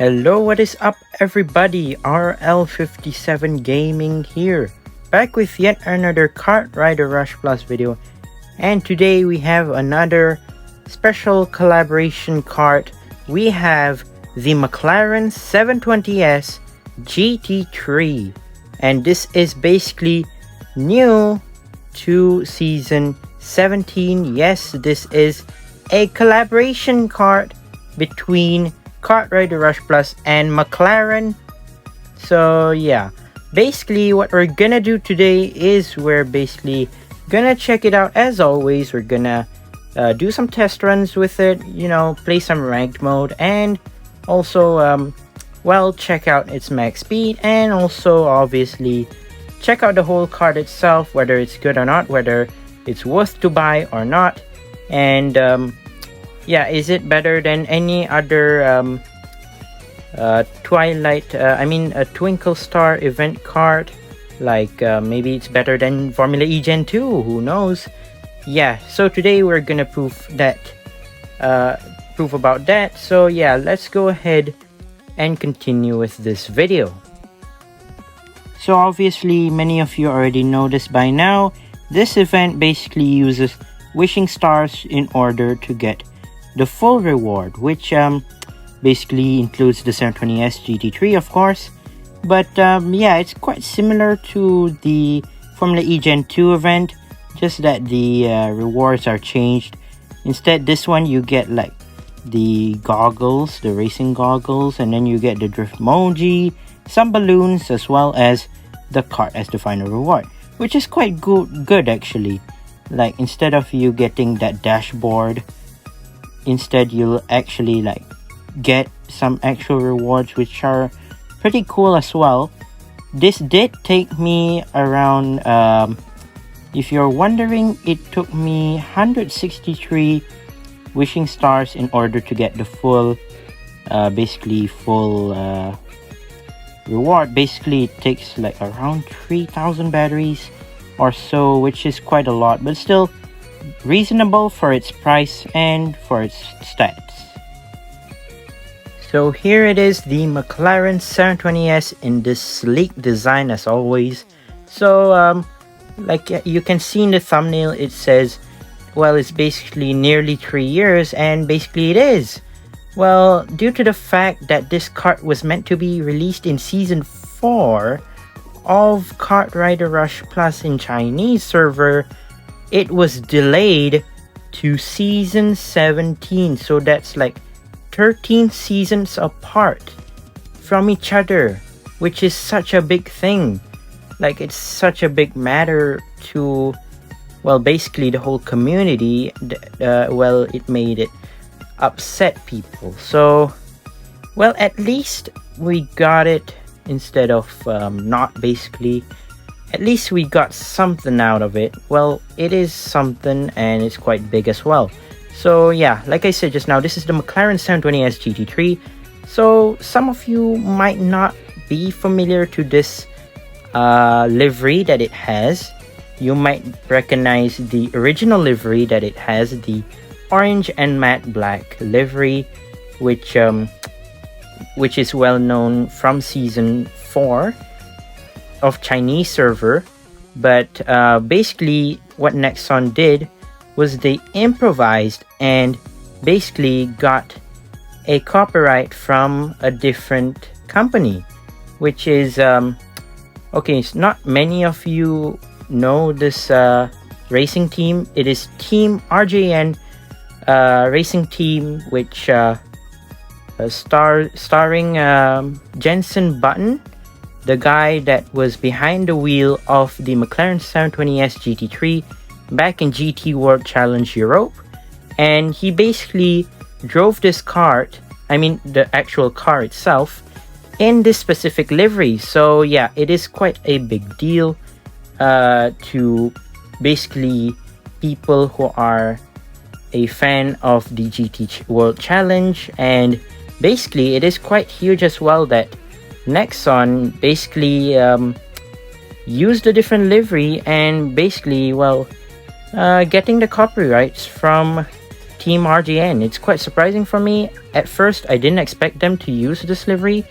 Hello, what is up everybody? RL57 Gaming here, back with yet another Kartriderrushplus video, and today we have another special collaboration kart. We have the McLaren 720S GT3, and this is basically new to season 17. Yes, this is a collaboration kart between Kartriderrushplus and McLaren. So yeah, basically what we're gonna do today is we're basically gonna check it out. As always, we're gonna do some test runs with it, you know, play some ranked mode, and also well, check out its max speed, and also obviously check out the whole kart itself, whether it's good or not, whether it's worth to buy or not, and yeah, is it better than any other Twinkle Star event kart? Like maybe it's better than Formula E Gen 2, who knows? Yeah, so today we're gonna prove about that. So yeah, let's go ahead and continue with this video. So obviously many of you already know this by now. This event basically uses wishing stars in order to get the full reward, which basically includes the 720S GT3, of course. But yeah, it's quite similar to the Formula E Gen 2 event, just that the rewards are changed. Instead, this one you get like the goggles, the racing goggles, and then you get the drift emoji, some balloons, as well as the kart as the final reward, which is quite good actually. Like, instead of you getting that dashboard, instead you'll actually like get some actual rewards, which are pretty cool as well. This did take me around, if you're wondering, it took me 163 wishing stars in order to get the full reward. Basically it takes like around 3,000 batteries or so, which is quite a lot, but still reasonable for its price and for its stats. So here it is, the McLaren 720S in this sleek design as always. So like you can see in the thumbnail, it says, well, it's basically nearly 3 years, and basically it is. Well, due to the fact that this kart was meant to be released in season 4 of Kartriderrushplus in Chinese server, it was delayed to season 17. So that's like 13 seasons apart from each other, which is such a big thing. Like, it's such a big matter to, well, basically the whole community. Well, it made it upset people. So, well, at least we got it instead of not. Basically, at least we got something out of it. Well, it is something, and it's quite big as well. So yeah, like I said just now, this is the McLaren 720S GT3. So some of you might not be familiar to this livery that it has. You might recognize the original livery that it has, the orange and matte black livery, which is well known from season 4 of Chinese server. But basically what Nexon did was they improvised and basically got a copyright from a different company, which is okay, it's not many of you know this racing team. It is Team RJN racing team, which starring Jensen Button, the guy that was behind the wheel of the McLaren 720S GT3 back in GT World Challenge Europe. And he basically drove this kart, I mean the actual car itself, in this specific livery. So yeah, it is quite a big deal to basically people who are a fan of the GT World Challenge. And basically it is quite huge as well that Nexon basically used a different livery and basically, well, getting the copyrights from Team RGN. It's quite surprising for me. At first, I didn't expect them to use this livery,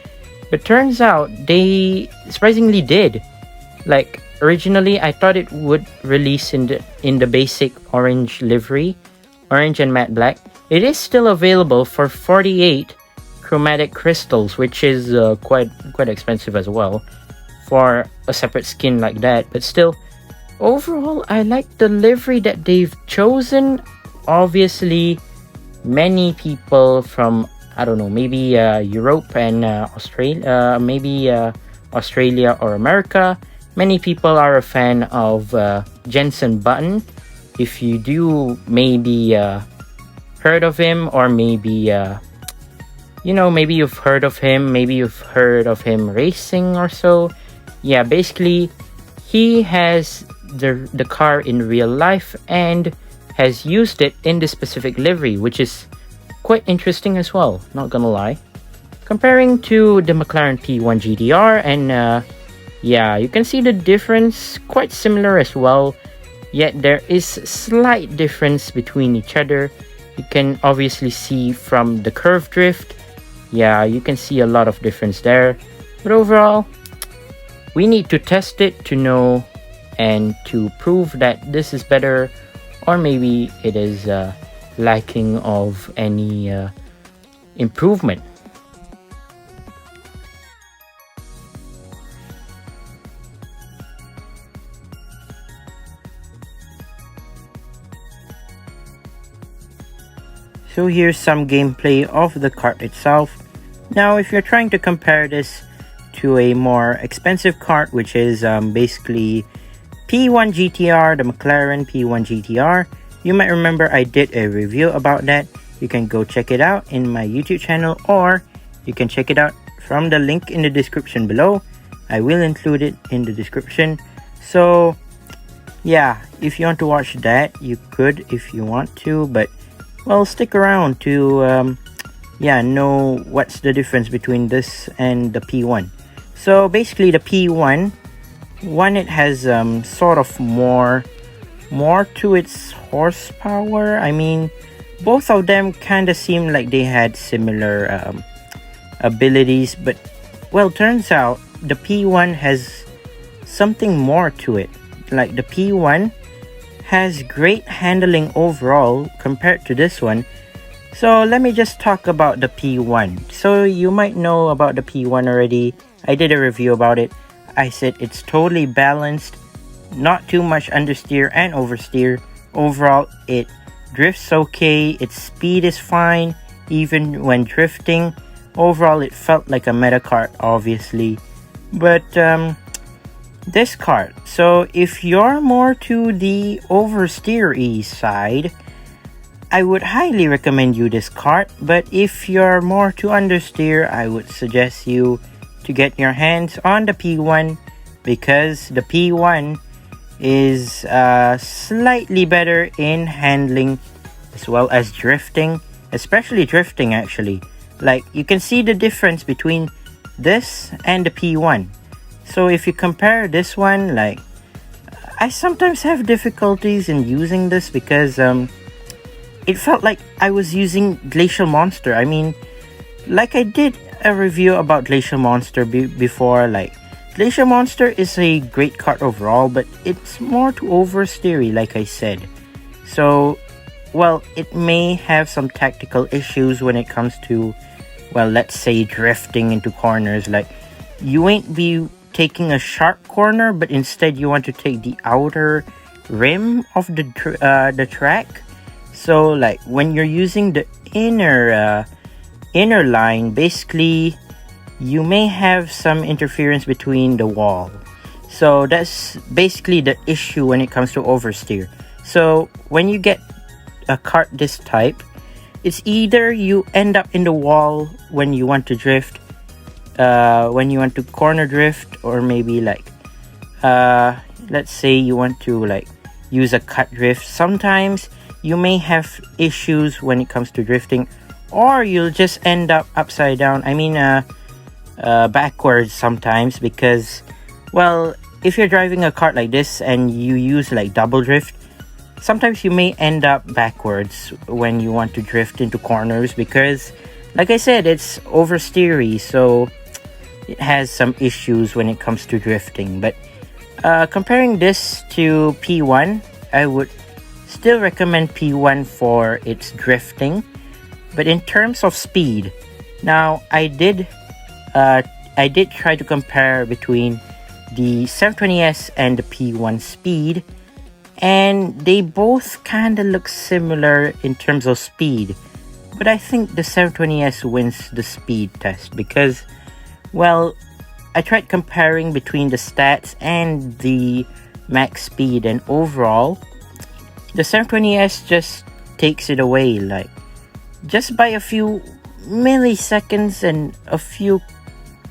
but turns out they surprisingly did. Like, originally, I thought it would release in the basic orange livery, orange and matte black. It is still available for 48 chromatic crystals, which is quite expensive as well for a separate skin like that. But still, overall, I like the livery that they've chosen. Obviously, many people from, I don't know, maybe Europe and Australia, maybe Australia or America. Many people are a fan of Jensen Button. If you do maybe heard of him, or maybe maybe you've heard of him, maybe you've heard of him racing or so. Yeah, basically he has the car in real life and has used it in this specific livery, which is quite interesting as well, not gonna lie. Comparing to the McLaren P1 GTR, and yeah, you can see the difference, quite similar as well, yet there is slight difference between each other. You can obviously see from the curve drift, yeah, you can see a lot of difference there. But overall, we need to test it to know and to prove that this is better, or maybe it is lacking of any improvement. So here's some gameplay of the kart itself. Now, if you're trying to compare this to a more expensive kart, which is basically P1 GTR, the McLaren P1 GTR, you might remember I did a review about that. You can go check it out in my YouTube channel, or you can check it out from the link in the description below. I will include it in the description. So yeah, if you want to watch that, you could if you want to, but well, stick around to know what's the difference between this and the P1. So basically the P1, it has sort of more to its horsepower. I mean, both of them kind of seem like they had similar abilities, but well, turns out the P1 has something more to it. Like, the P1 has great handling overall compared to this one. So let me just talk about the P1. So you might know about the P1 already. I did a review about it. I said it's totally balanced, not too much understeer and oversteer. Overall, it drifts okay, its speed is fine, even when drifting. Overall, it felt like a meta kart, obviously. But this kart, so if you're more to the oversteer-y side, I would highly recommend you this kart. But if you're more to understeer, I would suggest you to get your hands on the P1, because the P1 is slightly better in handling as well as drifting, especially drifting actually. Like, you can see the difference between this and the P1. So if you compare this one, like, I sometimes have difficulties in using this because it felt like I was using Glacial Monster. I mean, like, I did a review about Glacial Monster before. Like, Glacial Monster is a great kart overall, but it's more to oversteery, like I said. So, well, it may have some tactical issues when it comes to, well, let's say drifting into corners. Like, you ain't be taking a sharp corner, but instead you want to take the outer rim of the track. So, like, when you're using the inner line, basically you may have some interference between the wall. So that's basically the issue when it comes to oversteer. So when you get a kart this type, it's either you end up in the wall when you want to drift, when you want to corner drift, or maybe like let's say you want to like use a cut drift. Sometimes you may have issues when it comes to drifting, or you'll just end up upside down, I mean backwards sometimes, because, well, if you're driving a kart like this and you use like double drift, sometimes you may end up backwards when you want to drift into corners because, like I said, it's oversteery, so it has some issues when it comes to drifting. But comparing this to P1, I would still recommend P1 for its drifting. But in terms of speed, now I did try to compare between the 720S and the P1 speed, and they both kind of look similar in terms of speed. But I think the 720S wins the speed test because, well, I tried comparing between the stats and the max speed, and overall, the 720S just takes it away, like just by a few milliseconds and a few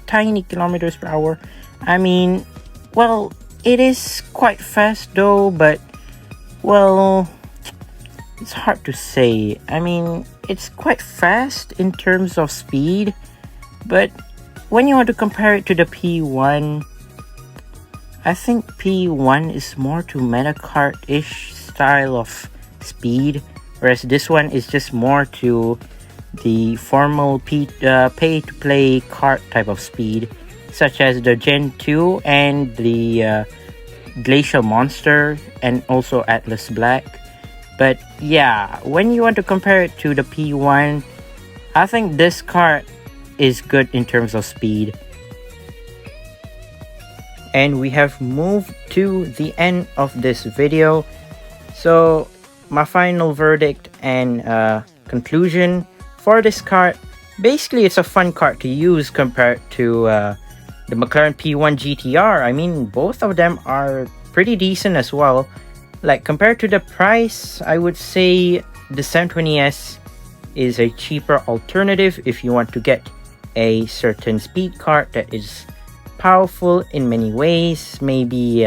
tiny kilometers per hour. I mean, well, it is quite fast though, but, well, it's hard to say. I mean, it's quite fast in terms of speed, but when you want to compare it to the P1, I think P1 is more to Medakart-ish style of speed, whereas this one is just more to the formal pay-to-play kart type of speed, such as the Gen 2 and the Glacial Monster and also Atlas Black. But yeah, when you want to compare it to the P1, I think this kart is good in terms of speed. And we have moved to the end of this video. So my final verdict and conclusion for this kart, basically it's a fun kart to use compared to the McLaren P1 GTR. I mean, both of them are pretty decent as well. Like, compared to the price, I would say the 720S is a cheaper alternative if you want to get a certain speed kart that is powerful in many ways. Maybe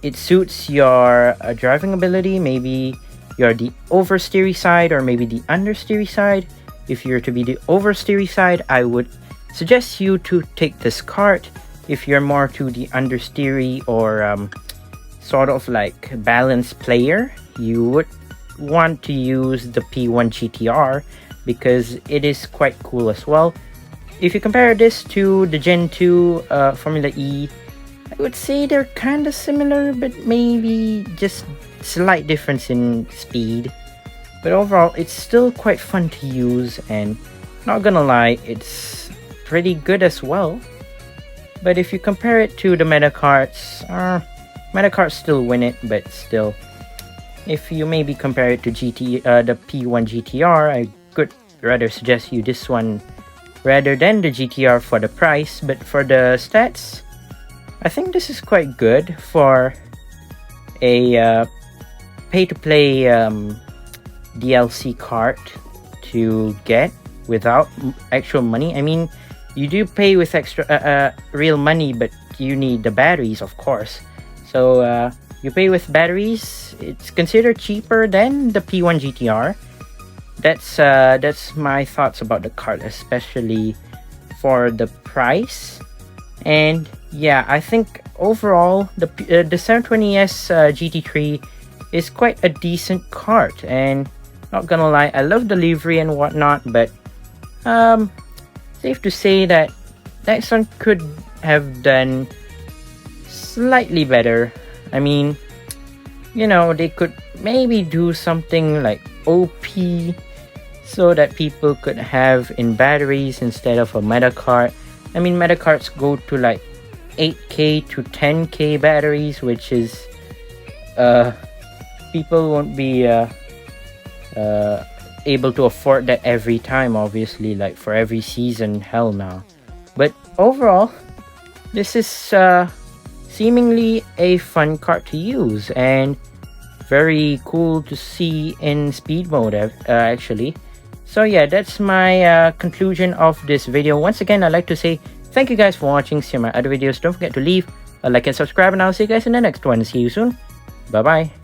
it suits your driving ability. Maybe you're the oversteery side or maybe the understeery side. If you're to be the oversteery side, I would suggest you to take this kart. If you're more to the understeery or sort of like balanced player, you would want to use the P1 GTR because it is quite cool as well. If you compare this to the Gen 2 Formula E, I would say they're kind of similar, but maybe just slight difference in speed. But overall, it's still quite fun to use, and not gonna lie, it's pretty good as well. But if you compare it to the Medakarts, Medakarts still win it, but still, if you maybe compare it to the P1 GTR, I could rather suggest you this one rather than the GTR for the price. But for the stats, I think this is quite good for a pay-to-play DLC kart to get without actual money. I mean, you do pay with extra real money, but you need the batteries, of course. So you pay with batteries. It's considered cheaper than the P1 GTR. That's my thoughts about the kart, especially for the price. And yeah, I think overall the 720S GT3 is quite a decent kart, and not gonna lie, I love the livery and whatnot, but safe to say that Nexon could have done slightly better. I mean, you know, they could maybe do something like OP so that people could have in batteries instead of a Medakart. I mean, Medakarts go to like 8K to 10K batteries, which is people won't be able to afford that every time, obviously, like for every season, hell no. But overall, this is seemingly a fun kart to use and very cool to see in speed mode actually. So yeah, that's my conclusion of this video. Once again, I'd like to say thank you guys for watching. See my other videos. Don't forget to leave a like and subscribe, and I'll see you guys in the next one. See you soon. Bye bye.